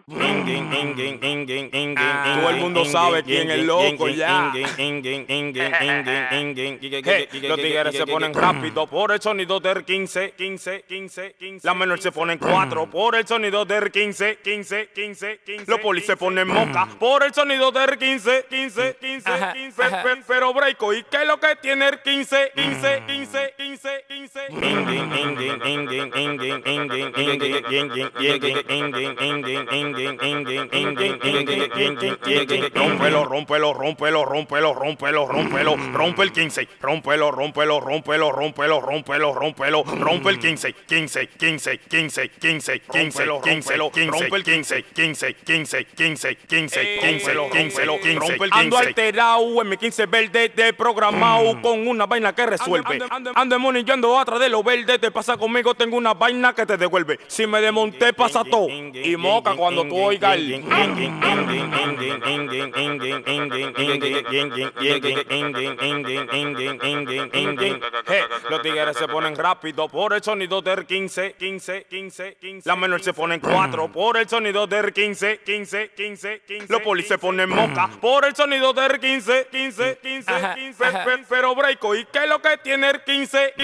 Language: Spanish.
Todo el mundo sabe quién es loco ya. Los tigres se ponen rápido por el sonido del 15. La menor se ponen 4 por el sonido del 15. Los polis se ponen moca por el sonido del 15. Pero breako, ¿y qué es lo que tiene el 15? Rompe el 15, rómpelo, rompe el 15, rompe el 15, rompe el 15. Ando alterado en mi 15 verde desprogramado con una vaina que resuelve. Ando demonillando atrás de lo verde, te pasa conmigo, tengo una vaina que te devuelve. Si me desmonté pasa todo y moca cuando tú oigas el los tigres se ponen rápido por el sonido del 15. La menor se ponen 4 por el sonido del 15. Los polis se ponen moca por el sonido del 15. Pero breako, ¿y qué es lo que tiene el 15?